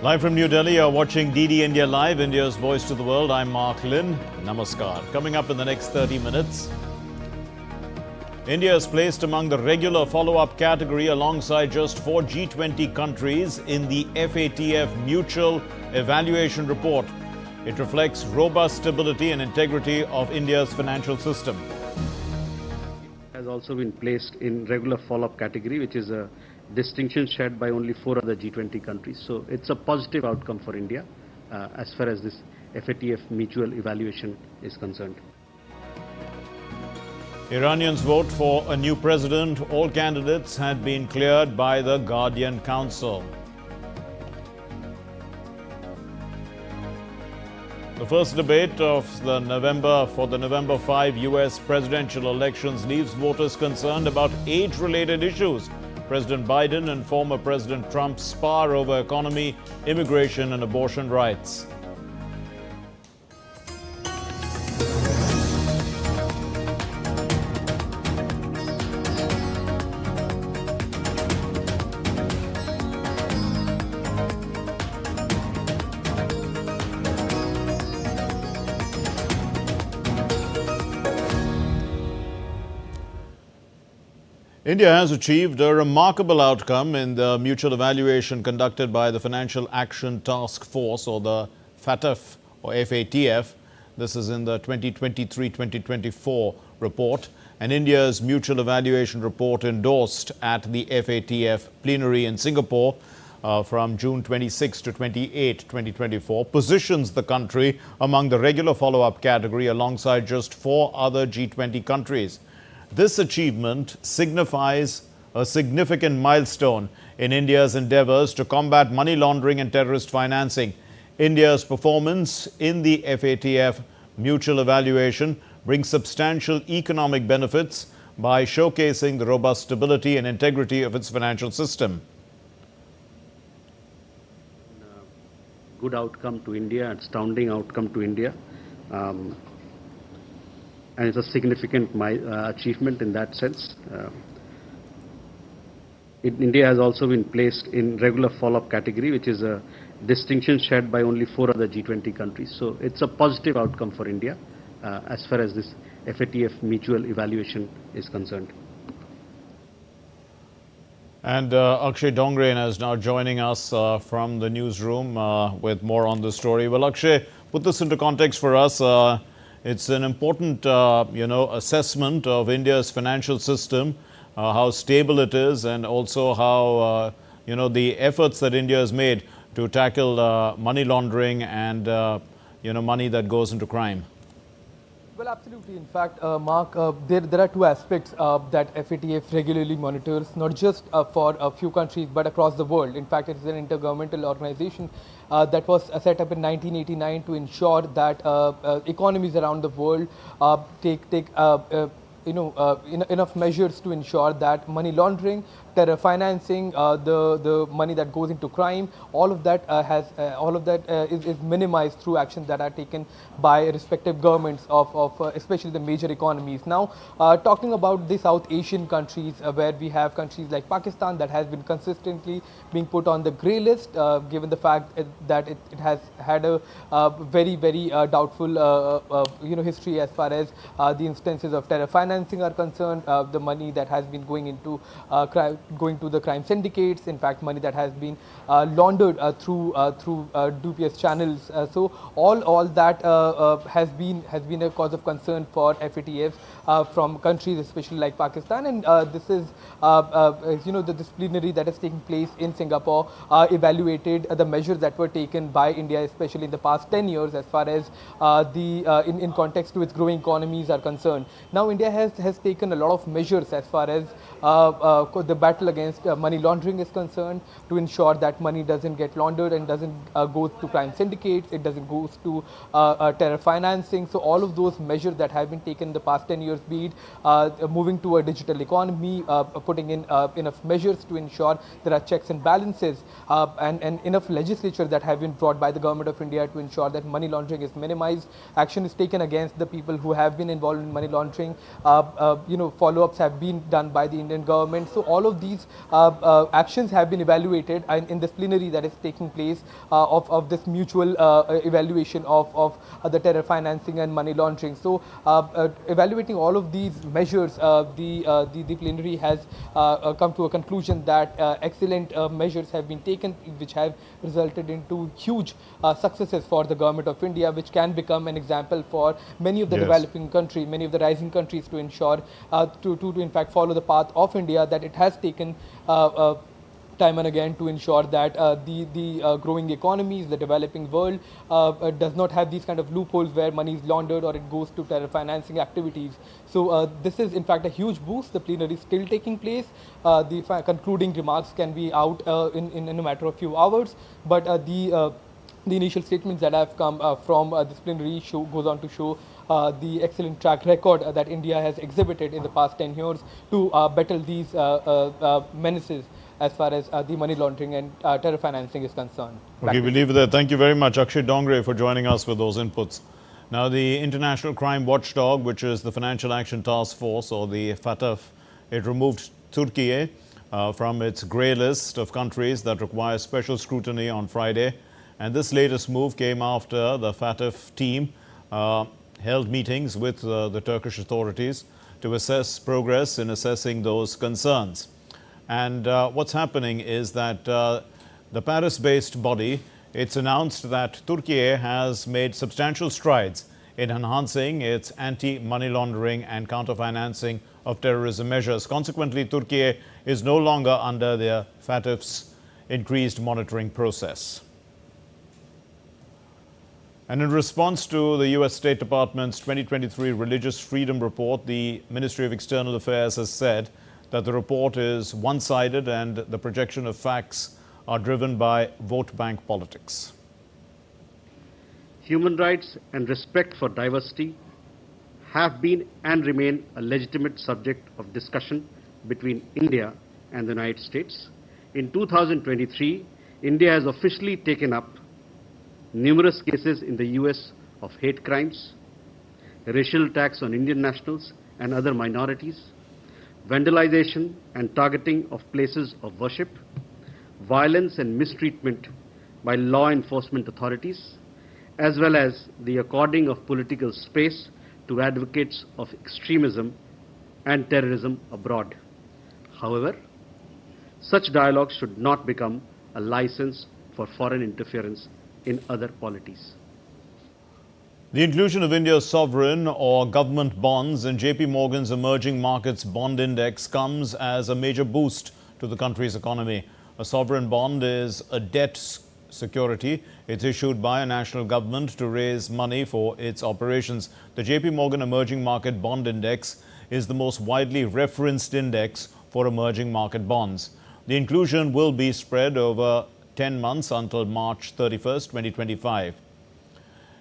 Live from New Delhi, you're watching DD India Live, India's voice to the world. I'm Mark Lynn. Namaskar. Coming up in the next 30 minutes, India is placed among the regular follow-up category alongside just 4 G20 countries in the FATF Mutual Evaluation Report. It reflects robust stability and integrity of India's financial system. Has also been placed in regular follow-up category, which is a distinction shared by only 4 other G20 countries. So it's a positive outcome for India as far as this FATF mutual evaluation is concerned. Iranians vote for a new president. All candidates had been cleared by the Guardian Council. The first debate of the November 5 US presidential elections leaves voters concerned about age-related issues. President Biden and former President Trump spar over economy, immigration and abortion rights. India has achieved a remarkable outcome in the mutual evaluation conducted by the Financial Action Task Force, or the FATF or FATF. This is in the 2023-2024 report, and India's mutual evaluation report endorsed at the FATF plenary in Singapore from June 26 to 28, 2024, positions the country among the regular follow-up category alongside just 4 other G20 countries. This achievement signifies a significant milestone in India's endeavors to combat money laundering and terrorist financing. India's performance in the FATF mutual evaluation brings substantial economic benefits by showcasing the robust stability and integrity of its financial system. Good outcome to India, astounding outcome to India. And it's a significant achievement in that sense. India has also been placed in regular follow-up category, which is a distinction shared by only 4 other G20 countries. So it's a positive outcome for India as far as this FATF mutual evaluation is concerned. And Akshay Dongren is now joining us from the newsroom with more on the story. Well, Akshay, put this into context for us. It's an important, assessment of India's financial system, how stable it is, and also how, the efforts that India has made to tackle money laundering and, money that goes into crime. Well, absolutely. In fact, Mark, there are 2 aspects that FATF regularly monitors, not just for a few countries, but across the world. In fact, it is an intergovernmental organization that was set up in 1989 to ensure that economies around the world take enough measures to ensure that money laundering, terror financing, the money that goes into crime, all of that is minimized through actions that are taken by respective governments of especially the major economies. Now, talking about the South Asian countries, where we have countries like Pakistan that has been consistently being put on the grey list, given the fact that it has had a very doubtful history as far as the instances of terror financing are concerned, the money that has been going to the crime syndicates, in fact money that has been laundered through dubious channels. So all that has been a cause of concern for FATF from countries especially like Pakistan, and this is the disciplinary that is taking place in Singapore evaluated the measures that were taken by India, especially in the past 10 years as far as in context to its growing economies are concerned. Now India has taken a lot of measures as far as the battle against money laundering is concerned, to ensure that money doesn't get laundered and doesn't go to crime syndicates, it doesn't go to terror financing. So all of those measures that have been taken in the past 10 years, be it moving to a digital economy, putting in enough measures to ensure there are checks and balances, and enough legislature that have been brought by the government of India to ensure that money laundering is minimized. Action is taken against the people who have been involved in money laundering. Follow-ups have been done by the Indian government. So all of of these actions have been evaluated in this plenary that is taking place of this mutual evaluation of the terror financing and money laundering. So evaluating all of these measures, the plenary has come to a conclusion that excellent measures have been taken, which have resulted into huge successes for the government of India, which can become an example for many of the developing countries, many of the rising countries, to ensure to in fact follow the path of India that it has taken time and again to ensure that the growing economies, the developing world does not have these kind of loopholes where money is laundered or it goes to terror financing activities. So this is in fact a huge boost. The plenary is still taking place. The concluding remarks can be out in a matter of few hours, but the initial statements that have come from this plenary goes on to show the excellent track record that India has exhibited in the past 10 years to battle these menaces as far as the money laundering and terror financing is concerned. Okay, we leave it there. Thank you very much, Akshay Dongre, for joining us with those inputs. Now, the International Crime Watchdog, which is the Financial Action Task Force, or the FATF, it removed Turkey from its grey list of countries that require special scrutiny on Friday. And this latest move came after the FATF team held meetings with the Turkish authorities to assess progress in assessing those concerns. And what's happening is that the Paris-based body, it's announced that Turkey has made substantial strides in enhancing its anti-money laundering and counter-financing of terrorism measures. Consequently, Turkey is no longer under the FATF's increased monitoring process. And in response to the U.S. State Department's 2023 Religious Freedom Report, the Ministry of External Affairs has said that the report is one-sided and the projection of facts are driven by vote bank politics. Human rights and respect for diversity have been and remain a legitimate subject of discussion between India and the United States. In 2023, India has officially taken up numerous cases in the US of hate crimes, racial attacks on Indian nationals and other minorities, vandalization and targeting of places of worship, violence and mistreatment by law enforcement authorities, as well as the according of political space to advocates of extremism and terrorism abroad. However, such dialogue should not become a license for foreign interference in other polities. The inclusion of India's sovereign or government bonds in JP Morgan's Emerging Markets Bond Index comes as a major boost to the country's economy. A sovereign bond is a debt security. It's issued by a national government to raise money for its operations. The JP Morgan Emerging Market Bond Index is the most widely referenced index for emerging market bonds. The inclusion will be spread over 10 months until March 31st, 2025.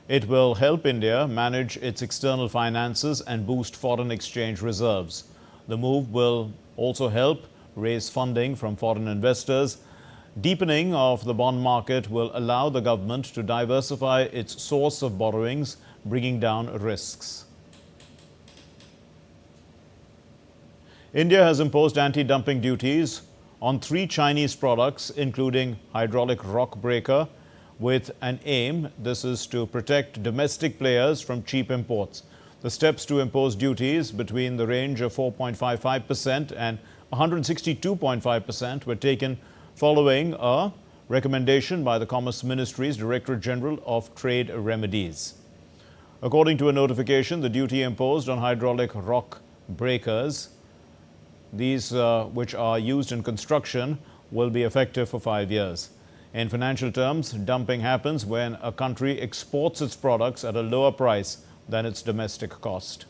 It will help India manage its external finances and boost foreign exchange reserves. The move will also help raise funding from foreign investors. Deepening of the bond market will allow the government to diversify its source of borrowings, bringing down risks. India has imposed anti-dumping duties on 3 Chinese products, including hydraulic rock breaker, with an aim. This is to protect domestic players from cheap imports. The steps to impose duties between the range of 4.55% and 162.5% were taken following a recommendation by the Commerce Ministry's Directorate General of Trade Remedies. According to a notification, the duty imposed on hydraulic rock breakers, these which are used in construction, will be effective for 5 years. In financial terms, dumping happens when a country exports its products at a lower price than its domestic cost.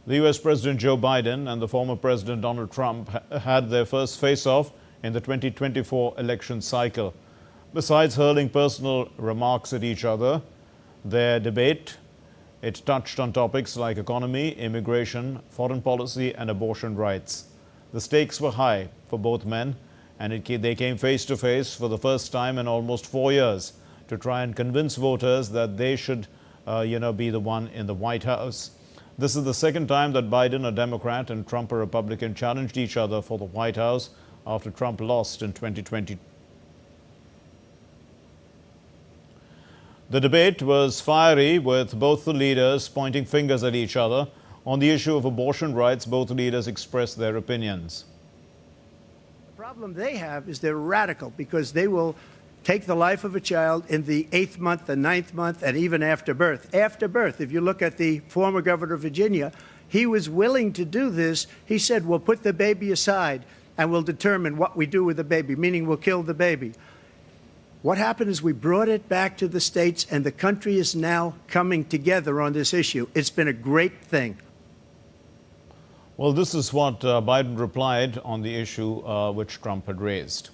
The US President Joe Biden and the former President Donald Trump had their first face-off in the 2024 election cycle. Besides hurling personal remarks at each other, their debate, it touched on topics like economy, immigration, foreign policy, and abortion rights. The stakes were high for both men, and they came face to face for the first time in almost 4 years to try and convince voters that they should, be the one in the White House. This is the second time that Biden, a Democrat, and Trump, a Republican, challenged each other for the White House after Trump lost in 2020. The debate was fiery, with both the leaders pointing fingers at each other. On the issue of abortion rights, both leaders expressed their opinions. The problem they have is they're radical because they will take the life of a child in the 8th month, the 9th month, and even after birth. After birth, if you look at the former governor of Virginia, he was willing to do this. He said, we'll put the baby aside and we'll determine what we do with the baby, meaning we'll kill the baby. What happened is we brought it back to the states, and the country is now coming together on this issue. It's been a great thing. Well, this is what Biden replied on the issue which Trump had raised.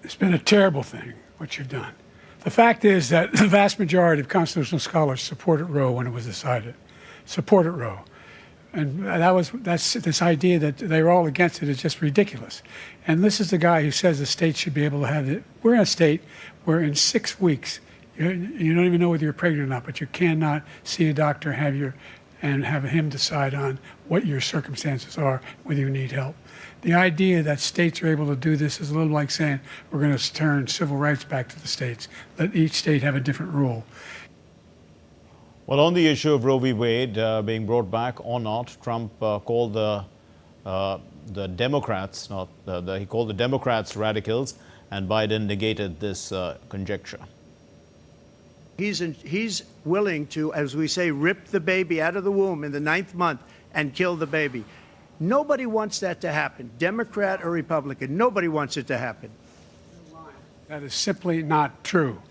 It's been a terrible thing, what you've done. The fact is that the vast majority of constitutional scholars supported Roe when it was decided. Supported Roe. And that's this idea that they were all against it is just ridiculous. And this is the guy who says the state should be able to have it. We're in a state where in 6 weeks, you don't even know whether you're pregnant or not, but you cannot see a doctor and have him decide on what your circumstances are, whether you need help. The idea that states are able to do this is a little like saying we're going to turn civil rights back to the states. Let each state have a different rule. Well, on the issue of Roe v. Wade being brought back or not, Trump called the Democrats, he called the Democrats radicals, and Biden negated this conjecture. He's willing to, as we say, rip the baby out of the womb in the 9th month and kill the baby. Nobody wants that to happen, Democrat or Republican. Nobody wants it to happen. That is simply not true.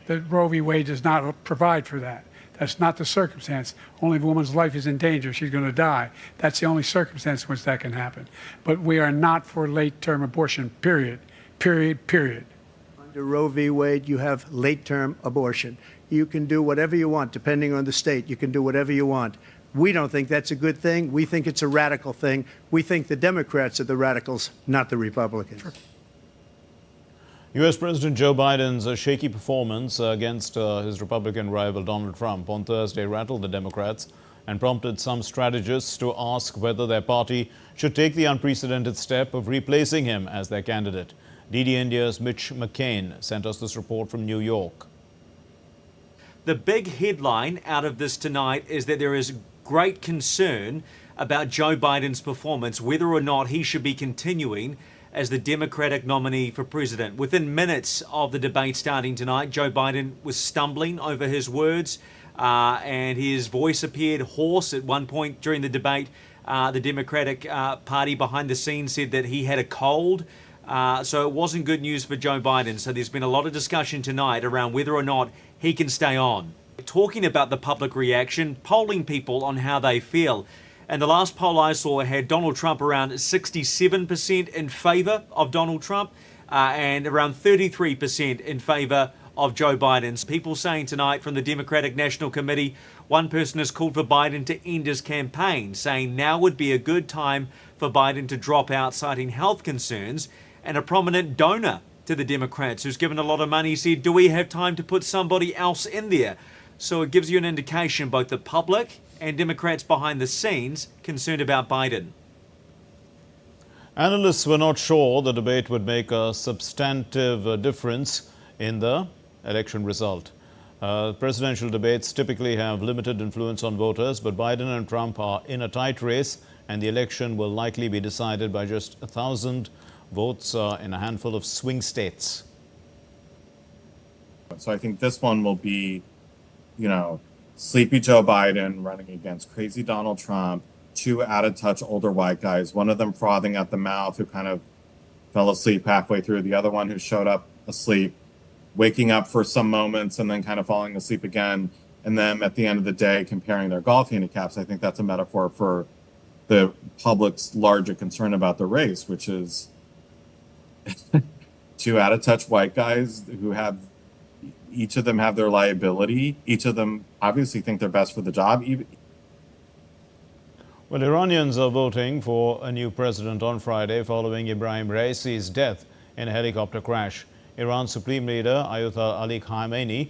The Roe v. Wade does not provide for that. That's not the circumstance. Only if a woman's life is in danger, she's going to die. That's the only circumstance in which that can happen. But we are not for late-term abortion, period. Period, period. Under Roe v. Wade, you have late-term abortion. You can do whatever you want, depending on the state. You can do whatever you want. We don't think that's a good thing. We think it's a radical thing. We think the Democrats are the radicals, not the Republicans. Sure. U.S. President Joe Biden's shaky performance against his Republican rival Donald Trump on Thursday rattled the Democrats and prompted some strategists to ask whether their party should take the unprecedented step of replacing him as their candidate. DD India's Mitch McCain sent us this report from New York. The big headline out of this tonight is that there is great concern about Joe Biden's performance, whether or not he should be continuing as the Democratic nominee for president. Within minutes of the debate starting tonight, Joe Biden was stumbling over his words and his voice appeared hoarse at one point during the debate. The Democratic Party behind the scenes said that he had a cold. So it wasn't good news for Joe Biden. So there's been a lot of discussion tonight around whether or not he can stay on. Talking about the public reaction, polling people on how they feel. And the last poll I saw had Donald Trump around 67% in favor of Donald Trump and around 33% in favor of Joe Biden. People saying tonight from the Democratic National Committee, one person has called for Biden to end his campaign, saying now would be a good time for Biden to drop out, citing health concerns. And a prominent donor to the Democrats who's given a lot of money said, do we have time to put somebody else in there? So it gives you an indication, both the public and Democrats behind the scenes concerned about Biden. Analysts were not sure the debate would make a substantive difference in the election result. Presidential debates typically have limited influence on voters, but Biden and Trump are in a tight race, and the election will likely be decided by just 1,000 votes in a handful of swing states. So I think this one will be, sleepy Joe Biden running against crazy Donald Trump, two out-of-touch older white guys, one of them frothing at the mouth who kind of fell asleep halfway through, the other one who showed up asleep, waking up for some moments and then kind of falling asleep again, and then at the end of the day comparing their golf handicaps. I think that's a metaphor for the public's larger concern about the race, which is two out-of-touch white guys who have each of them have their liability. Each of them obviously think they're best for the job. Well, Iranians are voting for a new president on Friday following Ibrahim Raisi's death in a helicopter crash. Iran's supreme leader, Ayatollah Ali Khamenei,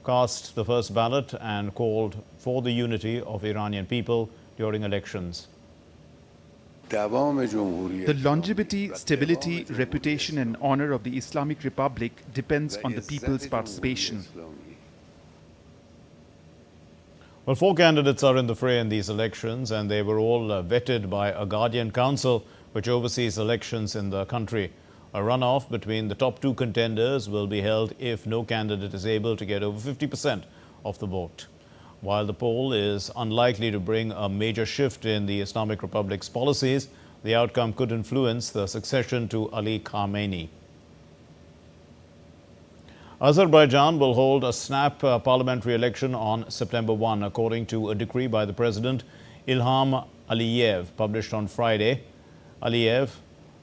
cast the first ballot and called for the unity of Iranian people during elections. The longevity, stability, reputation and honor of the Islamic Republic depends on the people's participation. Well, 4 candidates are in the fray in these elections, and they were all vetted by a Guardian Council which oversees elections in the country. A runoff between the top 2 contenders will be held if no candidate is able to get over 50% of the vote. While the poll is unlikely to bring a major shift in the Islamic Republic's policies, the outcome could influence the succession to Ali Khamenei. Azerbaijan will hold a snap parliamentary election on September 1, according to a decree by the President Ilham Aliyev, published on Friday. Aliyev,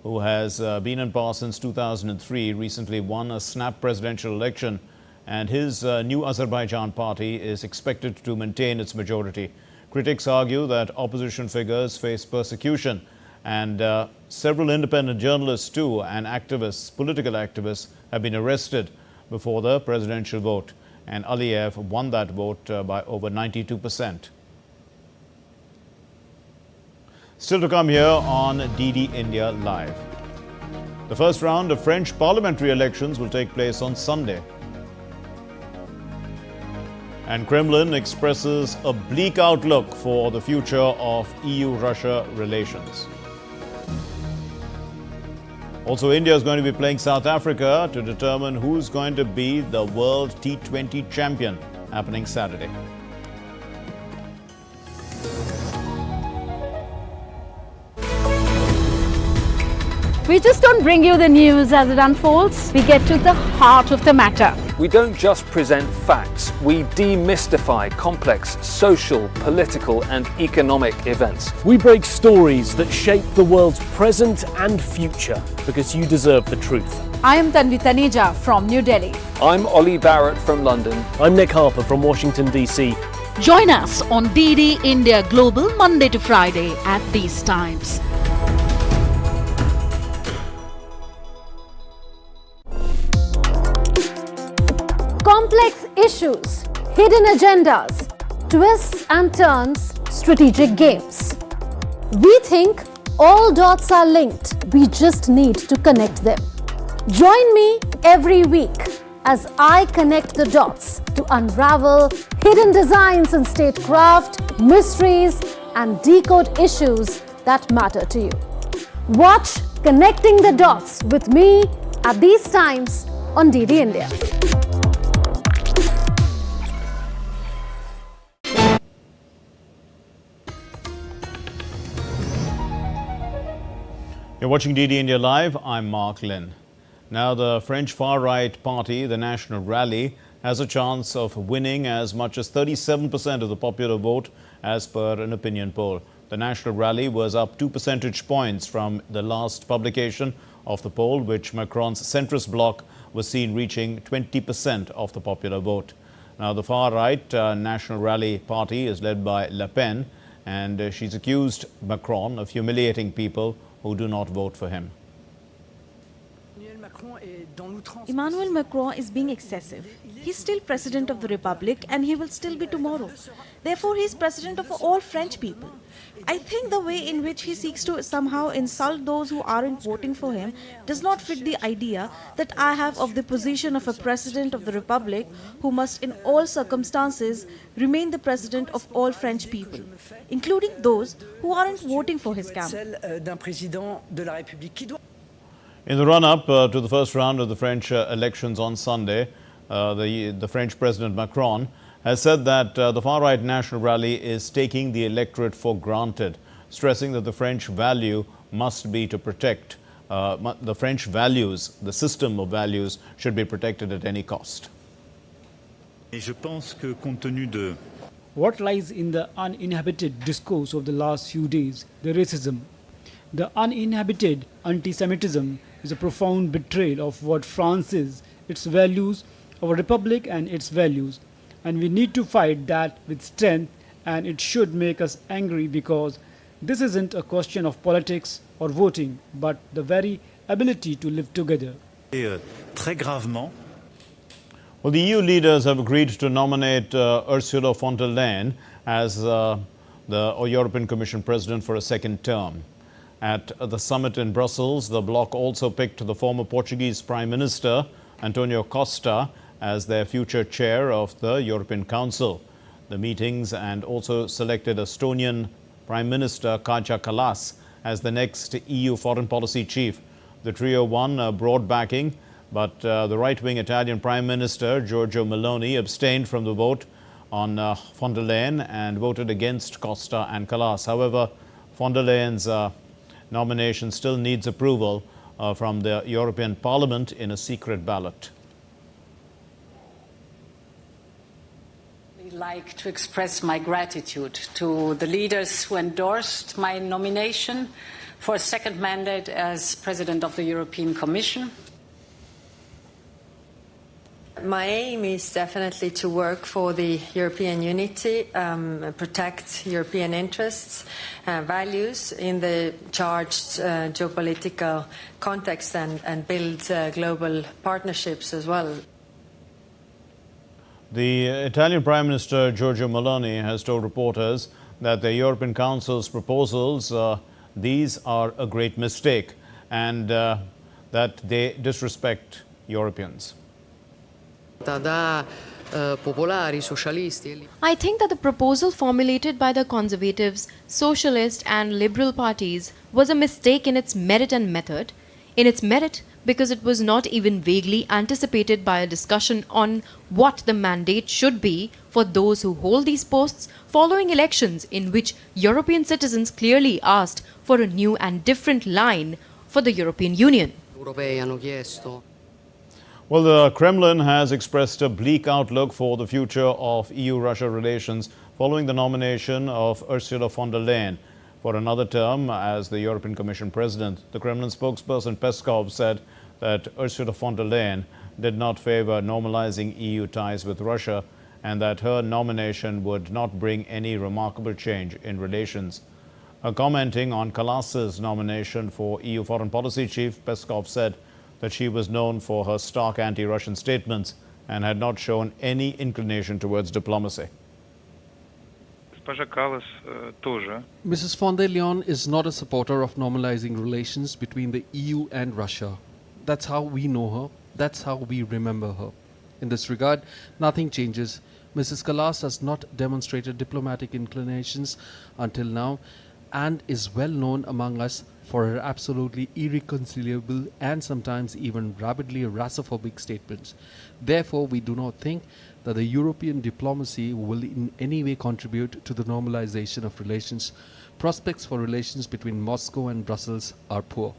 who has been in power since 2003, recently won a snap presidential election, and his new Azerbaijan party is expected to maintain its majority. Critics argue that opposition figures face persecution, and several independent journalists too and activists, political activists, have been arrested before the presidential vote, and Aliyev won that vote by over 92%. Still to come here on DD India Live. The first round of French parliamentary elections will take place on Sunday. And Kremlin expresses a bleak outlook for the future of EU-Russia relations. Also, India is going to be playing South Africa to determine who's going to be the world T20 champion, happening Saturday. We just don't bring you the news as it unfolds. We get to the heart of the matter. We don't just present facts, we demystify complex social, political and economic events. We break stories that shape the world's present and future because you deserve the truth. I am Tanvi Taneja from New Delhi. I'm Ollie Barrett from London. I'm Nick Harper from Washington, D.C. Join us on DD India Global Monday to Friday at these times. Complex issues, hidden agendas, twists and turns, strategic games. We think all dots are linked. We just need to connect them. Join me every week as I connect the dots to unravel hidden designs in statecraft, mysteries, and decode issues that matter to you. Watch Connecting the Dots with me at these times on DD India. You're watching DD India Live. I'm Mark Lynn. Now, the French far-right party, the National Rally, has a chance of winning as much as 37% of the popular vote as per an opinion poll. The National Rally was up 2 percentage points from the last publication of the poll, which Macron's centrist bloc was seen reaching 20% of the popular vote. Now, the far-right National Rally party is led by Le Pen, and she's accused Macron of humiliating people who do not vote for him. Emmanuel Macron is being excessive. He's still president of the Republic and he will still be tomorrow. Therefore, he's president of all French people. I think the way in which he seeks to somehow insult those who aren't voting for him does not fit the idea that I have of the position of a president of the Republic who must in all circumstances remain the president of all French people, including those who aren't voting for his campaign. In the run-up to the first round of the French elections on Sunday, the French President Macron has said that the far-right National Rally is taking the electorate for granted, stressing that the French value must be to protect the French values, the system of values should be protected at any cost. What lies in the uninhabited discourse of the last few days, the racism, the uninhabited anti-Semitism, is a profound betrayal of what France is, its values, our republic and its values. And we need to fight that with strength, and it should make us angry because this isn't a question of politics or voting, but the very ability to live together. Well, Well, the EU leaders have agreed to nominate Ursula von der Leyen as the European Commission President for a second term. At the summit in Brussels, the bloc also picked the former Portuguese Prime Minister, Antonio Costa, as their future chair of the European Council. The meetings and also selected Estonian Prime Minister Kaja Kallas as the next EU foreign policy chief. The trio won broad backing, but the right-wing Italian Prime Minister Giorgia Meloni abstained from the vote on von der Leyen and voted against Costa and Kallas. However, von der Leyen's nomination still needs approval from the European Parliament in a secret ballot. I'd like to express my gratitude to the leaders who endorsed my nomination for a second mandate as President of the European Commission. My aim is definitely to work for the European unity, protect European interests, values in the charged geopolitical context and build global partnerships as well. The Italian Prime Minister Giorgia Meloni has told reporters that the European Council's proposals, these are a great mistake and that they disrespect Europeans. I think that the proposal formulated by the Conservatives, Socialist and Liberal parties was a mistake in its merit and method. In its merit, because it was not even vaguely anticipated by a discussion on what the mandate should be for those who hold these posts following elections in which European citizens clearly asked for a new and different line for the European Union. Well, the Kremlin has expressed a bleak outlook for the future of EU-Russia relations following the nomination of Ursula von der Leyen for another term as the European Commission President. The Kremlin spokesperson Peskov said that Ursula von der Leyen did not favor normalizing EU ties with Russia and that her nomination would not bring any remarkable change in relations. Commenting on Kallas's nomination for EU Foreign Policy Chief, Peskov said that she was known for her stark anti-Russian statements and had not shown any inclination towards diplomacy. Mrs. von der Leyen is not a supporter of normalizing relations between the EU and Russia. That's how we know her. That's how we remember her. In this regard, nothing changes. Mrs. Kallas has not demonstrated diplomatic inclinations until now and is well known among us for her absolutely irreconcilable and sometimes even rabidly Russophobic statements. Therefore, we do not think that the European diplomacy will in any way contribute to the normalization of relations. Prospects for relations between Moscow and Brussels are poor.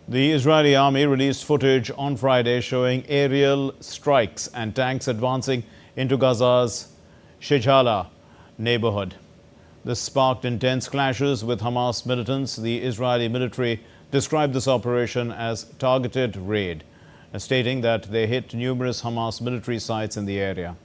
The Israeli army released footage on Friday showing aerial strikes and tanks advancing into Gaza's Shejala neighborhood. This sparked intense clashes with Hamas militants. The Israeli military described this operation as targeted raid, stating that they hit numerous Hamas military sites in the area.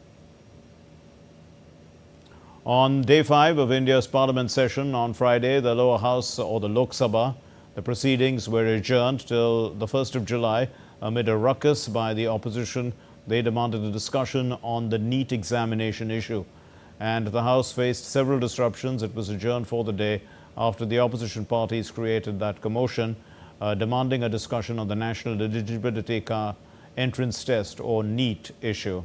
On day 5 of India's parliament session on Friday, the lower house or the Lok Sabha, the proceedings were adjourned till the 1st of July amid a ruckus by the opposition. They demanded a discussion on the NEET examination issue. And the House faced several disruptions. It was adjourned for the day after the opposition parties created that commotion, demanding a discussion on the National Eligibility Entrance Test or NEET issue.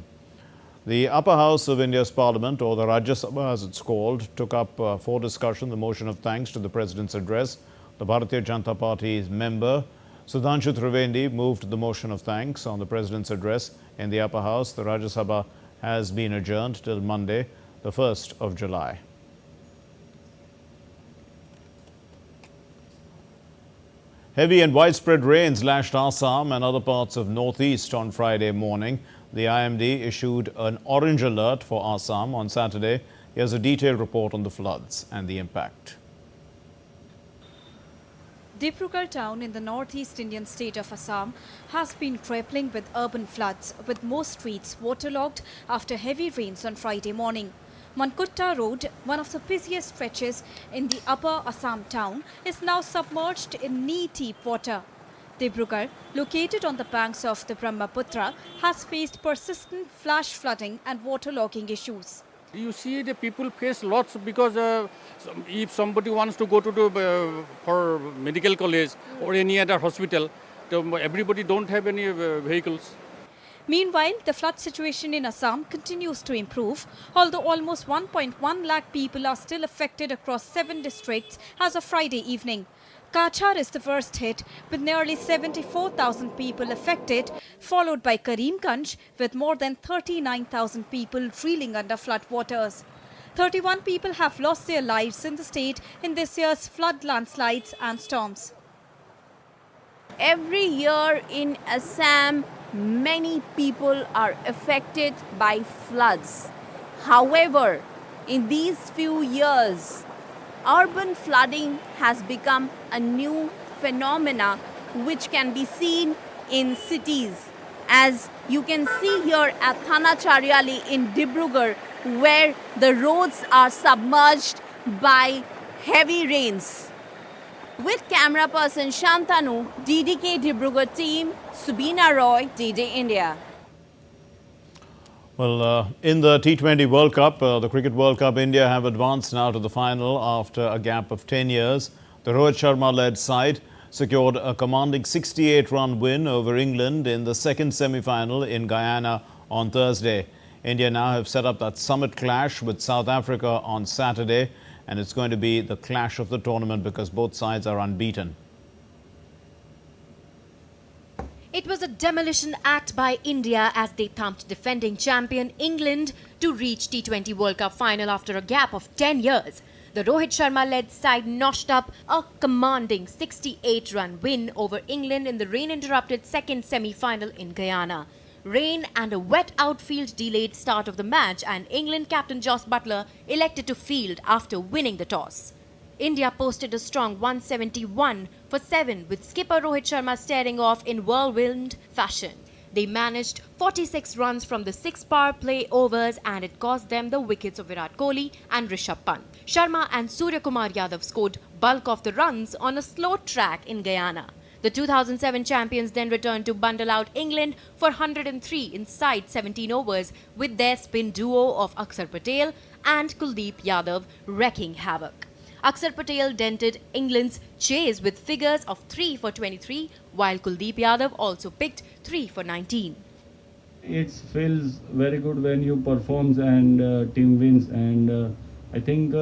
The upper house of India's parliament, or the Rajya Sabha as it's called, took up for discussion the motion of thanks to the President's address. The Bharatiya Janata Party's member Sudhanshu Trivedi moved the motion of thanks on the President's address in the upper house. The Rajya Sabha has been adjourned till Monday, the 1st of July. Heavy and widespread rains lashed Assam and other parts of northeast on Friday morning. The IMD issued an orange alert for Assam on Saturday. Here's a detailed report on the floods and the impact. Dibrugarh town in the northeast Indian state of Assam has been grappling with urban floods, with most streets waterlogged after heavy rains on Friday morning. Mankutta Road, one of the busiest stretches in the upper Assam town, is now submerged in knee-deep water. Dibrugarh, located on the banks of the Brahmaputra, has faced persistent flash flooding and waterlogging issues. You see the people face lots because if somebody wants to go to the, for medical college or any other hospital, everybody don't have any vehicles. Meanwhile, the flood situation in Assam continues to improve, although almost 1.1 lakh people are still affected across 7 districts as of Friday evening. Kachar is the worst hit, with nearly 74,000 people affected, followed by Karimganj, with more than 39,000 people reeling under floodwaters. 31 people have lost their lives in the state in this year's flood, landslides and storms. Every year in Assam, many people are affected by floods. However, in these few years, urban flooding has become a new phenomena which can be seen in cities. As you can see here at Thana Chariali in Dibrugarh, where the roads are submerged by heavy rains. With camera person Shantanu, DDK Dibrugarh team, Subina Roy, DD India. Well, in the T20 World Cup, the Cricket World Cup, India have advanced now to the final after a gap of 10 years. The Rohit Sharma-led side secured a commanding 68-run win over England in the second semi-final in Guyana on Thursday. India now have set up that summit clash with South Africa on Saturday, and it's going to be the clash of the tournament because both sides are unbeaten. It was a demolition act by India as they thumped defending champion England to reach T20 World Cup final after a gap of 10 years. The Rohit Sharma-led side notched up a commanding 68-run win over England in the rain-interrupted second semi-final in Guyana. Rain and a wet outfield delayed start of the match, and England captain Jos Buttler elected to field after winning the toss. India posted a strong 171 for 7 with skipper Rohit Sharma staring off in whirlwind fashion. They managed 46 runs from the 6 power play overs, and it cost them the wickets of Virat Kohli and Rishabh Pant. Sharma and Surya Kumar Yadav scored bulk of the runs on a slow track in Guyana. The 2007 champions then returned to bundle out England for 103 inside 17 overs with their spin duo of Akshar Patel and Kuldeep Yadav wreaking havoc. Akshar Patel dented England's chase with figures of 3 for 23, while Kuldeep Yadav also picked 3 for 19. It feels very good when you perform and team wins, and I think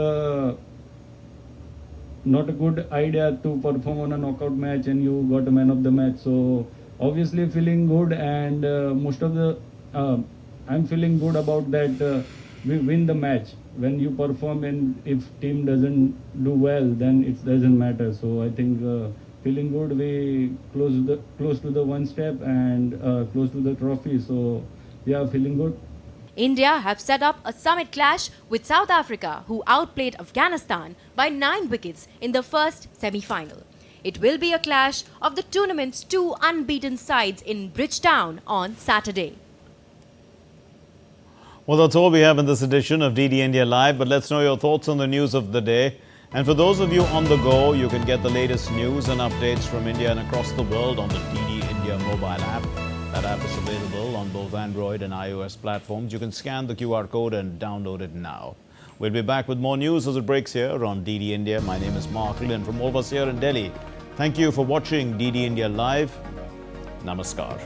not a good idea to perform on a knockout match and you got a man of the match. So obviously feeling good, and most of the I'm feeling good about that. We win the match when you perform, and if team doesn't do well, then it doesn't matter. So I think feeling good. We close to the one step and close to the trophy. So yeah, feeling good. India have set up a summit clash with South Africa, who outplayed Afghanistan by 9 wickets in the first semi-final. It will be a clash of the tournament's 2 unbeaten sides in Bridgetown on Saturday. Well, that's all we have in this edition of DD India Live, but let's know your thoughts on the news of the day. And for those of you on the go, you can get the latest news and updates from India and across the world on the DD India mobile app. That app is available on both Android and iOS platforms. You can scan the QR code and download it now. We'll be back with more news as it breaks here on DD India. My name is Mark Lynn from all of us here in Delhi. Thank you for watching DD India Live. Namaskar.